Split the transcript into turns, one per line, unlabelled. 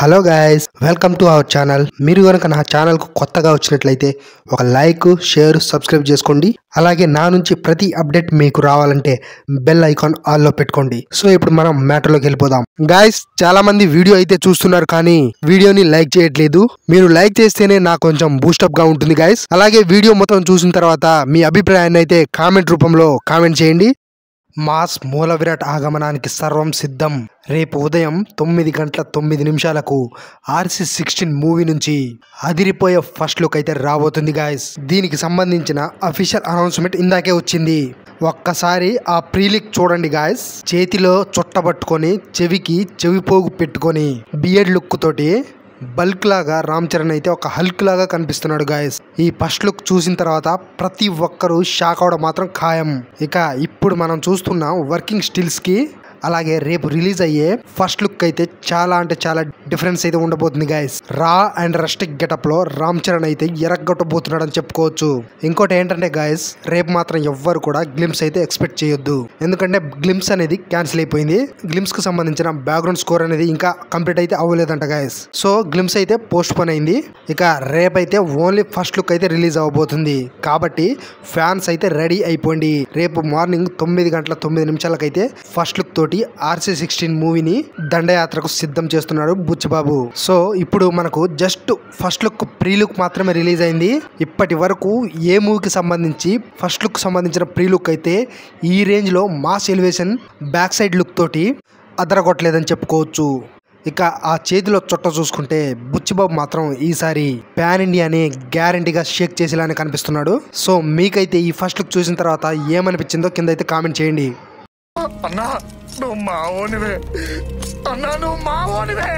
Hello guys, welcome to our channel. మీరు కనుక నా ఛానల్కు కొత్తగా వచ్చినట్లయితే ఒక లైక్, షేర్, సబ్స్క్రైబ్ చేసుకోండి. అలాగే నా నుంచి ప్రతి అప్డేట్ మీకు రావాలంటే బెల్ ఐకాన్ ఆల్లో పెట్టుకోండి. సో ఇప్పుడు మనం మ్యాటర్లోకి వెళ్ళిపోదాం. గైస్, చాలా మంది వీడియో అయితే చూస్తున్నారు కానీ వీడియోని లైక్ చేయట్లేదు. మీరు లైక్ చేస్తేనే నాకు కొంచెం బూస్టప్ గా ఉంటుంది గైస్. అలాగే వీడియో మొత్తం చూసిన తర్వాత మీ అభిప్రాయాన్ని అయితే కామెంట్ రూపంలో కామెంట్ చేయండి. మాస్ మూల విరాట్ ఆగమనానికి సర్వం సిద్ధం. రేపు ఉదయం 9:09 RC16 మూవీ నుంచి అదిరిపోయే ఫస్ట్ లుక్ అయితే రాబోతుంది గాయస్. దీనికి సంబంధించిన అఫీషియల్ అనౌన్స్మెంట్ ఇందాకే వచ్చింది. ఒక్కసారి ఆ ప్రీలిక్ చూడండి గాయస్. చేతిలో చుట్టబట్టుకొని చెవికి చెవిపోగు పెట్టుకొని బియర్డ్ లుక్ తోటి బల్క్ లాగా రామ్ చరణ్ అయితే ఒక హల్క్ లాగా కనిపిస్తున్నాడు గాయస్. ఈ ఫస్ట్ లుక్ చూసిన తర్వాత ప్రతి ఒక్కరూ షాక్ అవడం మాత్రం ఖాయం. ఇక ఇప్పుడు మనం చూస్తున్న వర్కింగ్ స్టిల్స్ కి అలాగే రేపు రిలీజ్ అయ్యే ఫస్ట్ లుక్ అయితే చాలా అంటే చాలా డిఫరెన్స్ అయితే ఉండబోతుంది గాయస్. రా అండ్ రస్టిక్ గెటప్ లో రామ్ చరణ్ అయితే ఎరగొట్టబోతున్నాడు అని చెప్పుకోవచ్చు. ఇంకోటి ఏంటంటే గాయస్, రేపు మాత్రం ఎవ్వరు కూడా గ్లిమ్స్ అయితే ఎక్స్పెక్ట్ చేయొద్దు. ఎందుకంటే గ్లిమ్స్ అనేది క్యాన్సిల్ అయిపోయింది. గ్లిమ్స్ కు సంబంధించిన బ్యాక్గ్రౌండ్ స్కోర్ అనేది ఇంకా కంప్లీట్ అయితే అవ్వలేదంట గాయస్. సో గ్లిమ్స్ అయితే పోస్ట్ పోన్ అయింది. ఇక రేపైతే ఓన్లీ ఫస్ట్ లుక్ అయితే రిలీజ్ అవ్వబోతుంది. కాబట్టి ఫ్యాన్స్ అయితే రెడీ అయిపోండి. రేపు మార్నింగ్ 9:09 అయితే ఫస్ట్ లుక్ తోటి RC16 మూవీని దండయాత్రకు సిద్ధం చేస్తున్నాడు బుచ్చిబాబు. సో ఇప్పుడు మనకు just first look pre look మాత్రమే రిలీజ్ అయింది. ఇప్పటి వరకు ఏ మూవీకి సంబంధించి ఫస్ట్ లుక్ సంబంధించిన ప్రీ లుక్ అయితే ఈ రేంజ్ లో mass elevation back side look తోటి అదరగొట్టలేదని చెప్పుకోవచ్చు. ఇక ఆ చేతిలో చుట్ట చూసుకుంటే బుచ్చిబాబు మాత్రం ఈసారి పాన్ ఇండియాని గ్యారంటీగా షేక్ చేసేలానే కనిపిస్తున్నాడు. సో మీకైతే ఈ ఫస్ట్ లుక్ చూసిన తర్వాత ఏమనిపించిందో కింద అయితే కామెంట్ చేయండి.
అన్నా నువ్వు మావోనివే, అన్నా నువ్వు మావోనివే.